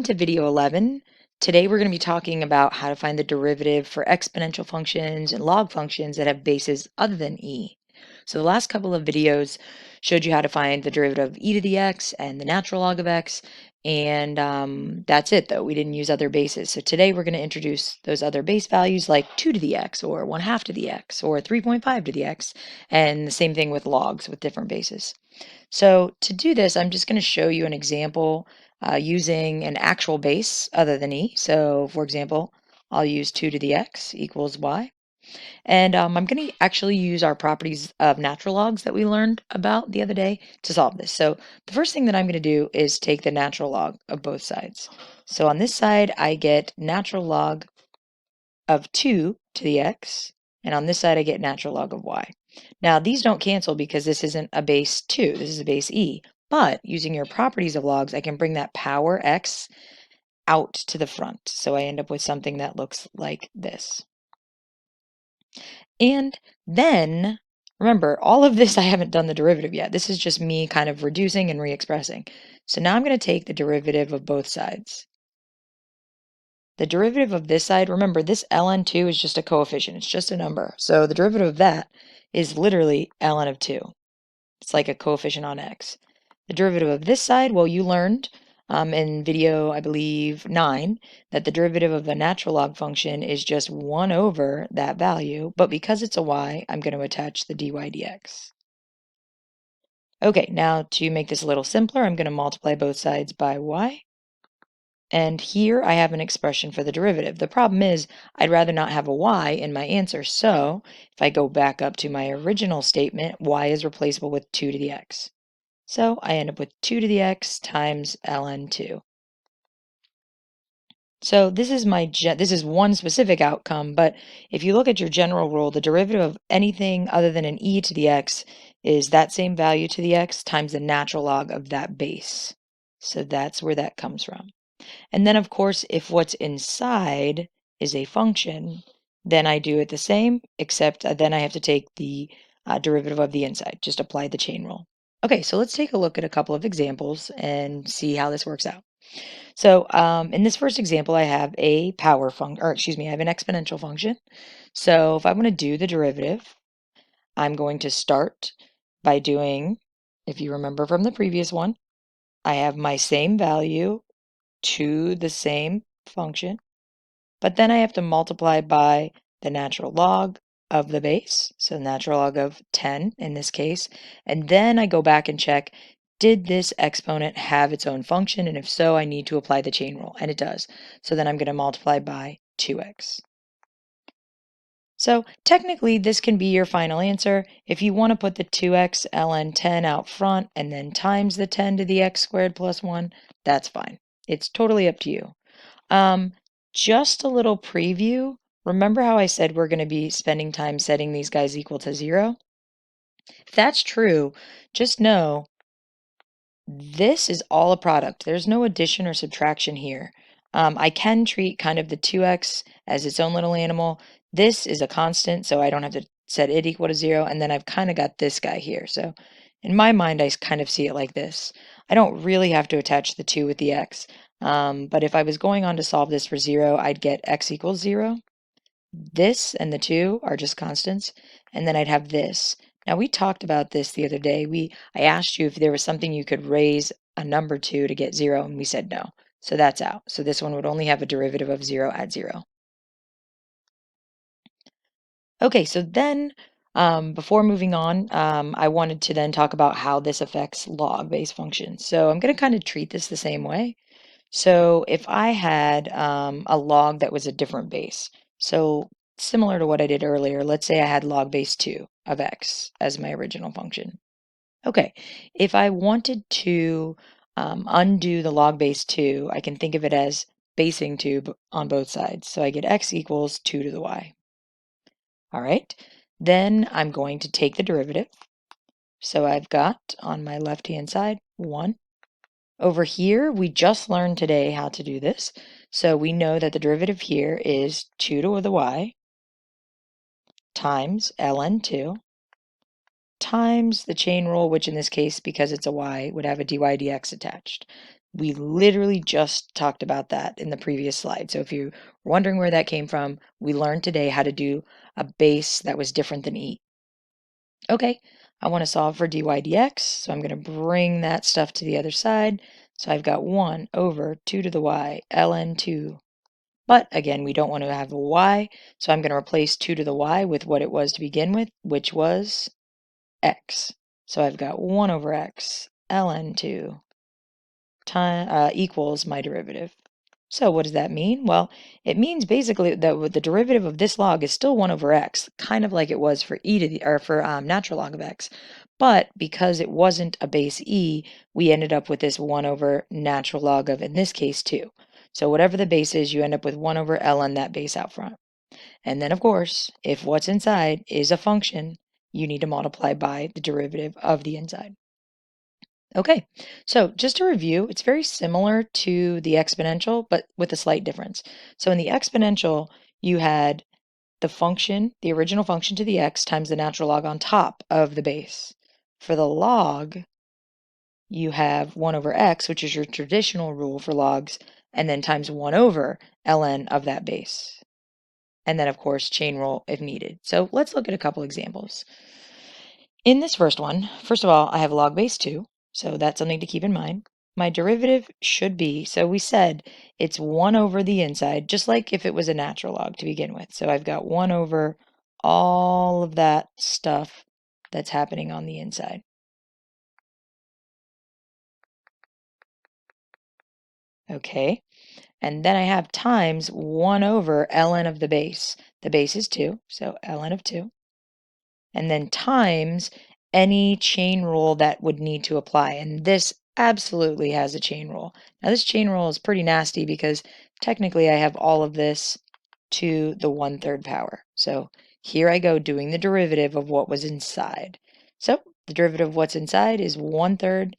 Welcome to video 11. Today we're going to be talking about how to find the derivative for exponential functions and log functions that have bases other than e. So the last couple of videos showed you how to find the derivative of e to the x and the natural log of x, and that's it though. We didn't use other bases. So today we're going to introduce those other base values like 2 to the x or 1/2 to the x or 3.5 to the x, and the same thing with logs with different bases. So to do this, I'm just going to show you an example using an actual base other than e. So for example, I'll use 2 to the x equals y. And I'm going to actually use our properties of natural logs that we learned about the other day to solve this. So the first thing that I'm going to do is take the natural log of both sides. So on this side, I get natural log of 2 to the x, and on this side I get natural log of y. Now these don't cancel because this isn't a base 2, this is a base e, but using your properties of logs, I can bring that power x out to the front. So I end up with something that looks like this. And then, remember, all of this I haven't done the derivative yet. This is just me kind of reducing and re-expressing. So now I'm going to take the derivative of both sides. The derivative of this side, remember, this ln2 is just a coefficient. It's just a number. So the derivative of that is literally ln of 2. It's like a coefficient on x. The derivative of this side, well, you learned in video, I believe, 9, that the derivative of the natural log function is just 1 over that value. But because it's a y, I'm going to attach the dy dx. Okay, now to make this a little simpler, I'm going to multiply both sides by y. And here I have an expression for the derivative. The problem is I'd rather not have a y in my answer. So if I go back up to my original statement, y is replaceable with 2 to the x. So I end up with 2 to the x times ln2. So this is one specific outcome, but if you look at your general rule, the derivative of anything other than an e to the x is that same value to the x times the natural log of that base. So that's where that comes from. And then, of course, if what's inside is a function, then I do it the same, except then I have to take the derivative of the inside, just apply the chain rule. Okay, so let's take a look at a couple of examples and see how this works out. So in this first example, I have a power function, or excuse me, I have an exponential function. So if I want to do the derivative, I'm going to start by doing, if you remember from the previous one, I have my same value to the same function, but then I have to multiply by the natural log of the base, so natural log of 10 in this case, and then I go back and check, did this exponent have its own function, and if so, I need to apply the chain rule, and it does. So then I'm going to multiply by 2x. So technically, this can be your final answer. If you want to put the 2x ln 10 out front and then times the 10 to the x squared plus 1, that's fine. It's totally up to you. Just a little preview. Remember how I said we're going to be spending time setting these guys equal to 0? If that's true, just know this is all a product. There's no addition or subtraction here. I can treat kind of the 2x as its own little animal. This is a constant, so I don't have to set it equal to 0. And then I've kind of got this guy here. So in my mind, I kind of see it like this. I don't really have to attach the 2 with the x. But if I was going on to solve this for 0, I'd get x equals 0. This and the 2 are just constants. And then I'd have this. Now, we talked about this the other day. I asked you if there was something you could raise a number to get 0, and we said no. So that's out. So this one would only have a derivative of 0 at 0. Okay, so then before moving on, I wanted to then talk about how this affects log-based functions. So I'm going to kind of treat this the same way. So if I had a log that was a different base, so similar to what I did earlier, let's say I had log base 2 of x as my original function. Okay, if I wanted to undo the log base 2, I can think of it as basing 2 on both sides. So I get x equals 2 to the y. All right, then I'm going to take the derivative. So I've got on my left-hand side 1. Over here, we just learned today how to do this. So we know that the derivative here is 2 to the y times ln2 times the chain rule, which in this case, because it's a y, would have a dy dx attached. We literally just talked about that in the previous slide. So if you were wondering where that came from, we learned today how to do a base that was different than e. Okay, I want to solve for dy dx, so I'm going to bring that stuff to the other side. So I've got 1 over 2 to the y ln 2. But again, we don't want to have a y, so I'm going to replace 2 to the y with what it was to begin with, which was x. So I've got 1 over x ln 2 equals my derivative. So what does that mean? Well, it means basically that the derivative of this log is still 1 over x, kind of like it was for e to the or for natural log of x. But because it wasn't a base e, we ended up with this 1 over natural log of, in this case, 2. So whatever the base is, you end up with 1 over ln that base out front. And then, of course, if what's inside is a function, you need to multiply by the derivative of the inside. Okay, so just to review, it's very similar to the exponential, but with a slight difference. So in the exponential, you had the function, the original function to the x times the natural log on top of the base. For the log, you have 1 over x, which is your traditional rule for logs, and then times 1 over ln of that base. And then, of course, chain rule if needed. So let's look at a couple examples. In this first one, first of all, I have log base 2, so that's something to keep in mind. My derivative should be, so we said it's 1 over the inside, just like if it was a natural log to begin with. So I've got 1 over all of that stuff that's happening on the inside. Okay, and then I have times 1 over ln of the base. The base is 2, so ln of 2. And then times any chain rule that would need to apply. And this absolutely has a chain rule. Now, this chain rule is pretty nasty because technically I have all of this to the 1/3 power. So here I go doing the derivative of what was inside. So the derivative of what's inside is 1/3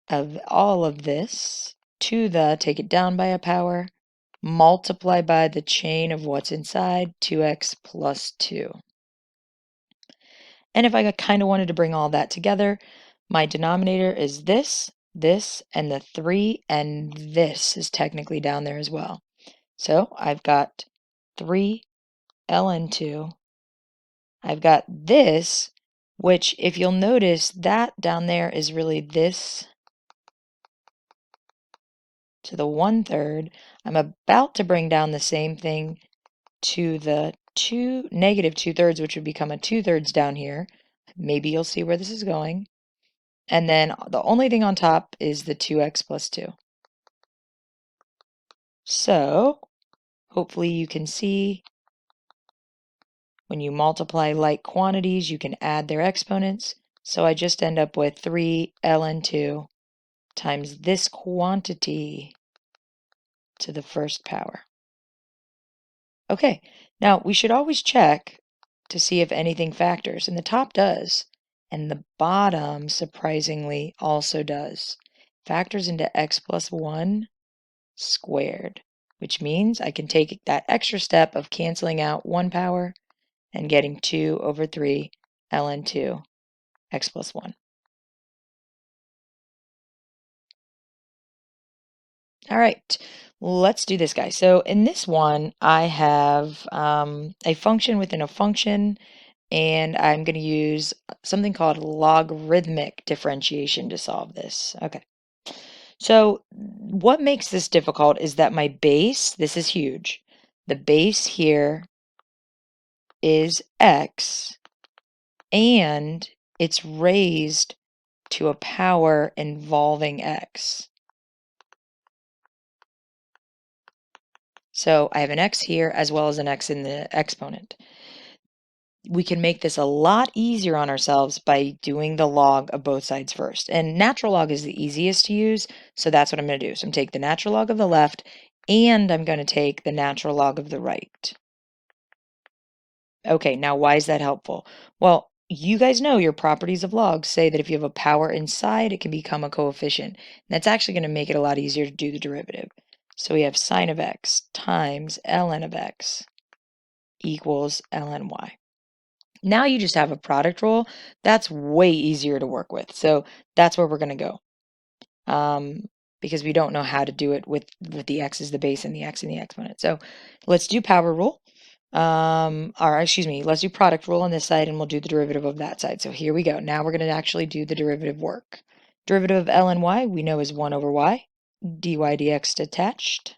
of all of this to the, take it down by a power, multiply by the chain of what's inside, 2x plus 2. And if I kind of wanted to bring all that together, my denominator is this, and the 3, and this is technically down there as well. So I've got 3 ln 2. I've got this, which if you'll notice, that down there is really this to the 1/3. I'm about to bring down the same thing to the negative 2/3, which would become a 2/3 down here. Maybe you'll see where this is going. And then the only thing on top is the 2x plus 2. So hopefully you can see when you multiply like quantities, you can add their exponents. So I just end up with 3 ln 2 times this quantity to the first power. Okay, now we should always check to see if anything factors, and the top does, and the bottom, surprisingly, also does. Factors into x plus 1 squared, which means I can take that extra step of canceling out 1 power and getting 2 over 3 ln 2 x plus 1. All right, let's do this, guy. So in this one, I have a function within a function, and I'm going to use something called logarithmic differentiation to solve this. Okay. So what makes this difficult is that my base, this is huge. The base here is x, and it's raised to a power involving x. So I have an x here as well as an x in the exponent. We can make this a lot easier on ourselves by doing the log of both sides first. And natural log is the easiest to use, so that's what I'm going to do. So I'm going to take the natural log of the left, and I'm going to take the natural log of the right. Okay, now why is that helpful? Well, you guys know your properties of logs say that if you have a power inside, it can become a coefficient. And that's actually going to make it a lot easier to do the derivative. So we have sine of x times ln of x equals ln y. Now you just have a product rule. That's way easier to work with. So that's where we're going to go. um, because we don't know how to do it with the x as the base and the x and the exponent. So let's do power rule. Or excuse me, let's do product rule on this side and we'll do the derivative of that side. So here we go. Now we're going to actually do the derivative work. Derivative of ln y we know is 1 over y, dy dx detached.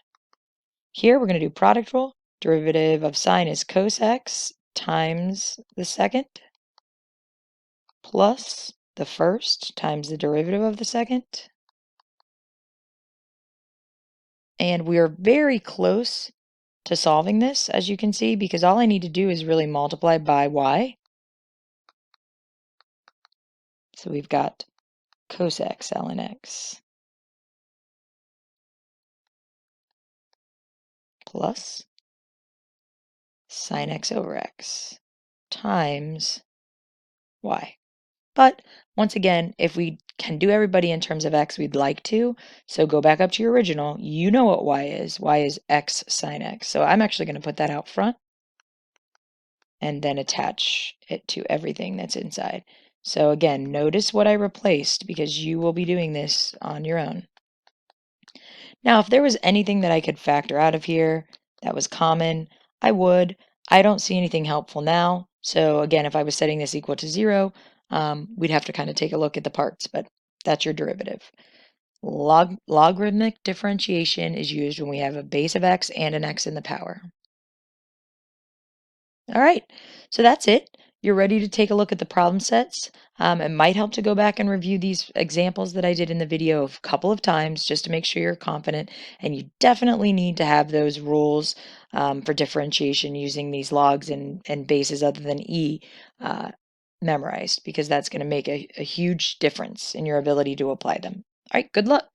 Here we're going to do product rule. Derivative of sine is cos x times the second plus the first times the derivative of the second. And we are very close to solving this, as you can see, because all I need to do is really multiply by y. So we've got cos x ln x plus sine x over x times y. But once again, if we can do everybody in terms of x, we'd like to. So go back up to your original. You know what y is. Y is x sine x. So I'm actually going to put that out front and then attach it to everything that's inside. So again, notice what I replaced because you will be doing this on your own. Now, if there was anything that I could factor out of here that was common, I would. I don't see anything helpful now. So again, if I was setting this equal to 0, we'd have to kind of take a look at the parts, but that's your derivative. Logarithmic differentiation is used when we have a base of x and an x in the power. All right, so that's it. You're ready to take a look at the problem sets. It might help to go back and review these examples that I did in the video a couple of times just to make sure you're confident. And you definitely need to have those rules for differentiation using these logs and bases other than e memorized because that's going to make a huge difference in your ability to apply them. All right, good luck.